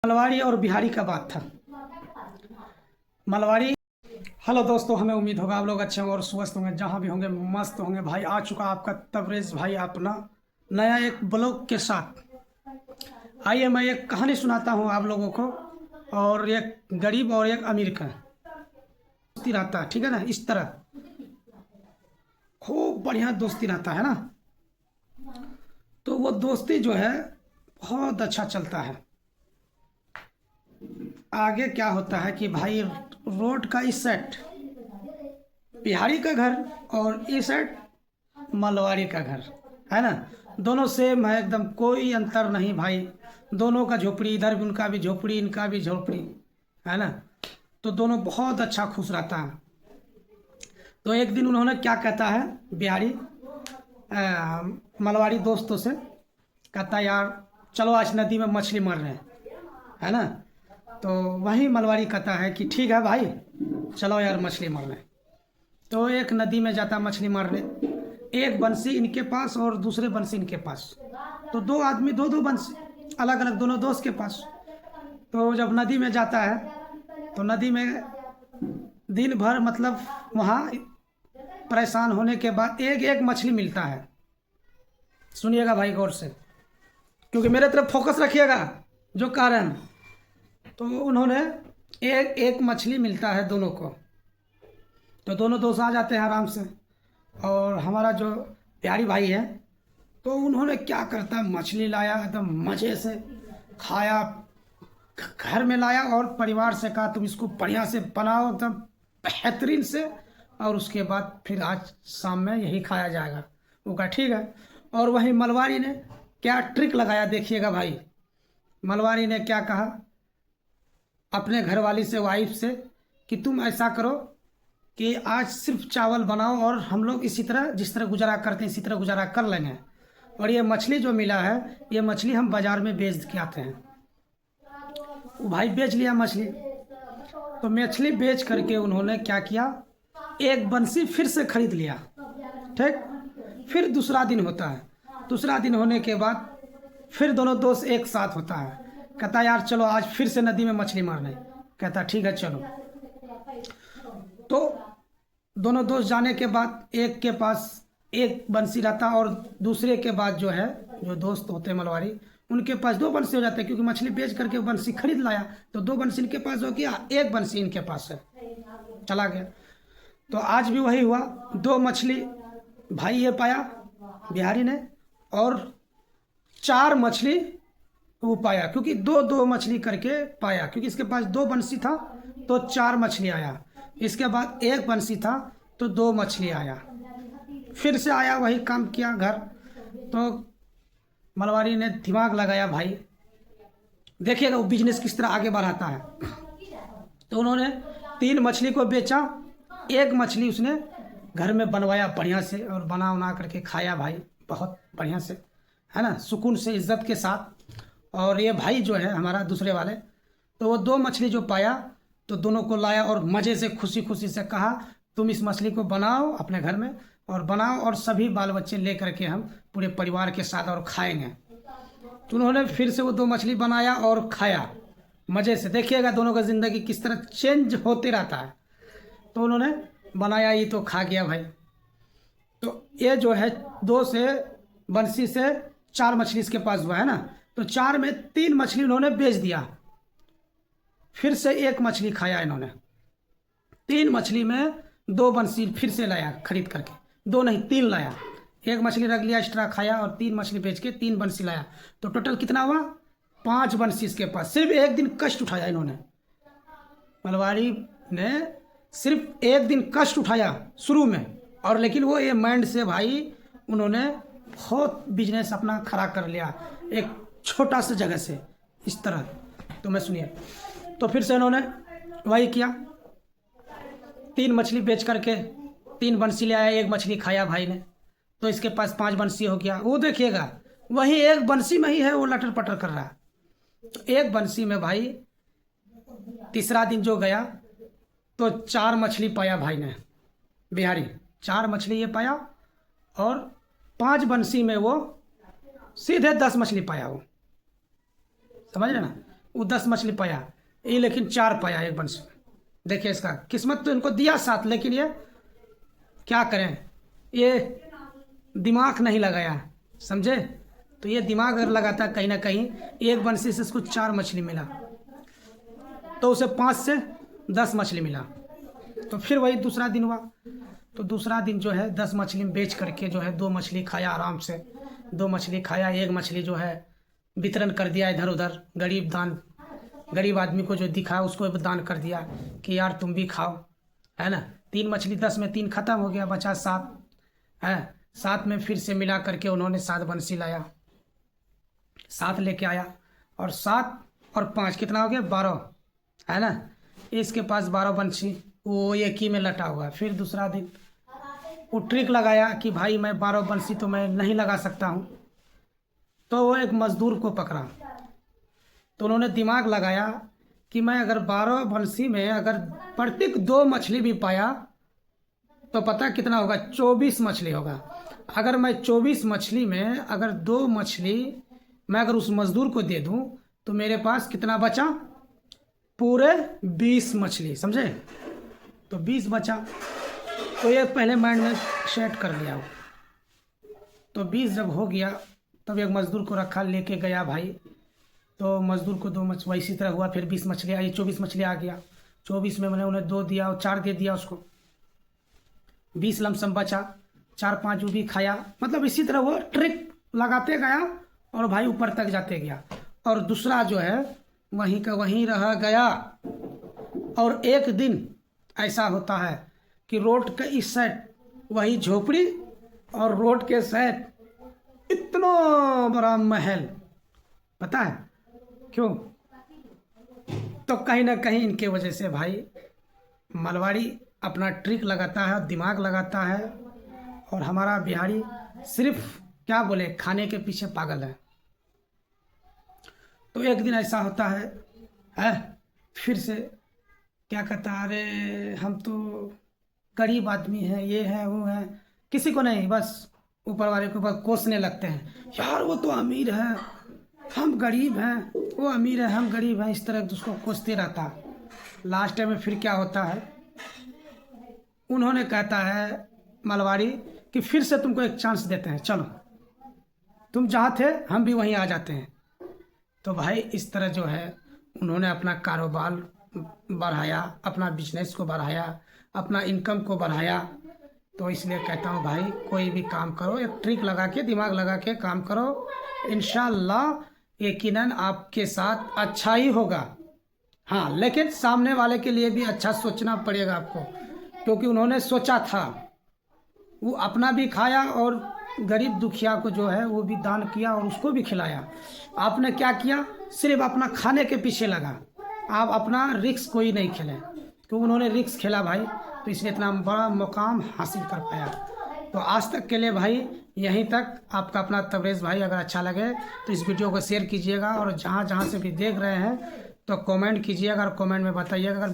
मलवाड़ी और बिहारी का बात था। मलवाड़ी। हेलो दोस्तों, हमें उम्मीद होगा आप लोग अच्छे होंगे और स्वस्थ होंगे, जहां भी होंगे मस्त होंगे। भाई आ चुका आपका तबरेज भाई अपना नया एक ब्लॉग के साथ। आइए मैं एक कहानी सुनाता हूं आप लोगों को। और एक गरीब और एक अमीर का दोस्ती रहता है, ठीक है ना। इस तरह खूब बढ़िया दोस्ती रहता है ना। तो वो दोस्ती जो है बहुत अच्छा चलता है। आगे क्या होता है कि भाई रोड का इस साइड बिहारी का घर और इस साइड मलवाड़ी का घर है ना। दोनों सेम है एकदम, कोई अंतर नहीं भाई। दोनों का झोपड़ी, इधर भी उनका भी झोपड़ी, इनका भी झोपड़ी है ना। तो दोनों बहुत अच्छा खुश रहता है। तो एक दिन उन्होंने क्या कहता है बिहारी मलवाड़ी दोस्तों से, कहता यार चलो आज नदी में मछली मार रहे हैं, है ना। तो वही मलवाड़ी कहता है कि ठीक है भाई चलो यार मछली मारने। तो एक नदी में जाता मछली मारने, एक बंसी इनके पास और दूसरे बंसी इनके पास। तो दो आदमी दो दो बंसी अलग अलग दोनों दोस्त के पास। तो जब नदी में जाता है तो नदी में दिन भर मतलब वहाँ परेशान होने के बाद एक एक मछली मिलता है। सुनिएगा भाई गौर से, क्योंकि मेरे तरफ फोकस रखिएगा जो कह रहे हैं। तो उन्होंने एक एक मछली मिलता है दोनों को। तो दोनों दोस्त आ जाते हैं आराम से। और हमारा जो प्यारी भाई है तो उन्होंने क्या करता है, मछली लाया एकदम मज़े से खाया, घर में लाया और परिवार से कहा तुम इसको बढ़िया से बनाओ एकदम बेहतरीन से, और उसके बाद फिर आज शाम में यही खाया जाएगा। वो कहा ठीक है। और वही मलवाड़ी ने क्या ट्रिक लगाया देखिएगा भाई। मलवाड़ी ने क्या कहा अपने घरवाली से, वाइफ से, कि तुम ऐसा करो कि आज सिर्फ चावल बनाओ और हम लोग इसी तरह जिस तरह गुजारा करते हैं इसी तरह गुजारा कर लेंगे। और ये मछली जो मिला है ये मछली हम बाज़ार में बेच के आते हैं। वो भाई बेच लिया मछली। तो मछली बेच करके उन्होंने क्या किया, एक बंसी फिर से खरीद लिया। ठीक। फिर दूसरा दिन होता है। दूसरा दिन होने के बाद फिर दोनों दोस्त एक साथ होता है। कहता यार चलो आज फिर से नदी में मछली मारने। कहता ठीक है चलो। तो दोनों दोस्त जाने के बाद एक के पास एक बंसी रहता और दूसरे के बाद जो है जो दोस्त होते हैं मलवाड़ी उनके पास दो बंसी हो जाते हैं, क्योंकि मछली बेच करके बंसी खरीद लाया। तो दो बंसी इनके पास हो गया, एक बंसी इनके पास है, चला गया। तो आज भी वही हुआ, दो मछली भाई ये पाया बिहारी ने और चार मछली वो पाया, क्योंकि दो दो मछली करके पाया, क्योंकि इसके पास दो बंसी था तो चार मछली आया। इसके बाद एक बंसी था तो दो मछली आया। फिर से आया वही काम किया घर। तो मलवाड़ी ने दिमाग लगाया भाई, देखिएगा वो बिजनेस किस तरह आगे बढ़ाता है। तो उन्होंने तीन मछली को बेचा, एक मछली उसने घर में बनवाया बढ़िया से और बना उना करके खाया भाई बहुत बढ़िया से, है ना, सुकून से इज्जत के साथ। और ये भाई जो है हमारा दूसरे वाले, तो वो दो मछली जो पाया तो दोनों को लाया और मज़े से खुशी खुशी से कहा तुम इस मछली को बनाओ अपने घर में और बनाओ और सभी बाल बच्चे ले करके हम पूरे परिवार के साथ और खाएंगे। तो उन्होंने फिर से वो दो मछली बनाया और खाया मज़े से। देखिएगा दोनों का ज़िंदगी किस तरह चेंज होते रहता है। तो उन्होंने बनाया ये तो खा गया भाई। तो ये जो है दो से बंसी से चार मछली इसके पास हुआ है ना। तो चार में तीन मछली उन्होंने बेच दिया, फिर से एक मछली खाया इन्होंने। तीन मछली में दो बंसी फिर से लाया खरीद करके, दो नहीं तीन लाया। एक मछली रख लिया एक्स्ट्रा खाया और तीन मछली बेच के तीन बंसी लाया। तो टोटल कितना हुआ, पांच बंसी इसके पास। सिर्फ एक दिन कष्ट उठाया इन्होंने, मलवाड़ी ने सिर्फ एक दिन कष्ट उठाया शुरू में। और लेकिन वो ये माइंड से भाई उन्होंने बहुत बिजनेस अपना खड़ा कर लिया एक छोटा सा जगह से इस तरह। तो मैं सुनिए, तो फिर से इन्होंने वही किया, तीन मछली बेच करके तीन बंसी ले आया, एक मछली खाया भाई ने। तो इसके पास पांच बंसी हो गया। वो देखिएगा वही एक बंसी में ही है वो लटर पटर कर रहा है। तो एक बंसी में भाई तीसरा दिन जो गया तो चार मछली पाया भाई ने, बिहारी चार मछली ये पाया और पांच बंसी में वो सीधे 10 मछली पाया। वो समझ रहे ना, वो 10 मछली पाया, ये लेकिन 4 पाया एक बंसी में। देखिए इसका किस्मत तो इनको दिया साथ, लेकिन ये क्या करें, ये दिमाग नहीं लगाया, समझे। तो ये दिमाग अगर लगाता कहीं ना कहीं, एक बंसी से इसको 4 मछली मिला तो उसे 5 से 10 मछली मिला। तो फिर वही दूसरा दिन हुआ, तो दूसरा दिन जो है 10 मछली बेच करके जो है 2 मछली खाया आराम से, 2 मछली खाया, 1 मछली जो है वितरण कर दिया इधर उधर, गरीब आदमी को जो दिखा उसको दान कर दिया कि यार तुम भी खाओ, है ना। 3 मछली 10 में 3 खत्म हो गया, बचा 7 है। 7 में फिर से मिला करके उन्होंने 7 बंसी लाया, 7 लेके आया, और 7 और 5 कितना हो गया 12, है ना। इसके पास 12 बंसी, वो एक ही में लटा हुआ। फिर दूसरा दिन वो ट्रिक लगाया कि भाई मैं 12 बंसी तो मैं नहीं लगा सकता हूँ, तो वो एक मजदूर को पकड़ा। तो उन्होंने दिमाग लगाया कि मैं अगर 12 बंसी में अगर प्रत्येक 2 मछली भी पाया तो पता कितना होगा, 24 मछली होगा। अगर मैं 24 मछली में अगर 2 मछली मैं अगर उस मजदूर को दे दूं तो मेरे पास कितना बचा, पूरे 20 मछली, समझे। तो 20 बचा, तो ये पहले माइंड में सेट कर लिया वो। तो 20 जब हो गया तब एक मजदूर को रखा, लेके गया भाई। तो मजदूर को 2 मछली, इसी तरह हुआ, फिर 20 मछली आई, 24 मछली आ गया। 24 में मैंने उन्हें 2 दिया और 4 दे दिया उसको, 20 लमसम बचा, 4-5 वो भी खाया। मतलब इसी तरह वो ट्रिक लगाते गया और भाई ऊपर तक जाते गया। और दूसरा जो है वहीं का वहीं रह गया। और एक दिन ऐसा होता है कि रोड के इस साइड वही झोपड़ी और रोड के साइड इतना बड़ा महल, पता है क्यों? तो कहीं ना कहीं इनके वजह से भाई मारवाड़ी अपना ट्रिक लगाता है, दिमाग लगाता है, और हमारा बिहारी सिर्फ क्या बोले, खाने के पीछे पागल है। तो एक दिन ऐसा होता है फिर से क्या कहता है, अरे हम तो गरीब आदमी हैं, ये है वो है, किसी को नहीं, बस ऊपर वाले को बस कोसने लगते हैं, यार वो तो अमीर है, हम गरीब हैं, वो अमीर है, हम गरीब हैं, इस तरह उसको कोसते रहता। लास्ट में फिर क्या होता है, उन्होंने कहता है मारवाड़ी कि फिर से तुमको एक चांस देते हैं, चलो तुम जहाँ थे हम भी वहीं आ जाते हैं। तो भाई इस तरह जो है उन्होंने अपना कारोबार बढ़ाया, अपना बिजनेस को बढ़ाया, अपना इनकम को बढ़ाया। तो इसलिए कहता हूँ भाई कोई भी काम करो, एक ट्रिक लगा के, दिमाग लगा के काम करो, इंशाल्लाह यकीनन आपके साथ अच्छा ही होगा। हाँ, लेकिन सामने वाले के लिए भी अच्छा सोचना पड़ेगा आपको, क्योंकि उन्होंने सोचा था, वो अपना भी खाया और गरीब दुखिया को जो है वो भी दान किया और उसको भी खिलाया। आपने क्या किया, सिर्फ अपना खाने के पीछे लगा, आप अपना रिस्क कोई नहीं खेले, क्योंकि उन्होंने रिस्क खेला भाई, तो इसलिए इतना बड़ा मुकाम हासिल कर पाया। तो आज तक के लिए भाई यहीं तक। आपका अपना तबरेज़ भाई। अगर अच्छा लगे तो इस वीडियो को शेयर कीजिएगा, और जहाँ जहाँ से भी देख रहे हैं तो कमेंट कीजिएगा और कमेंट में बताइएगा। अगर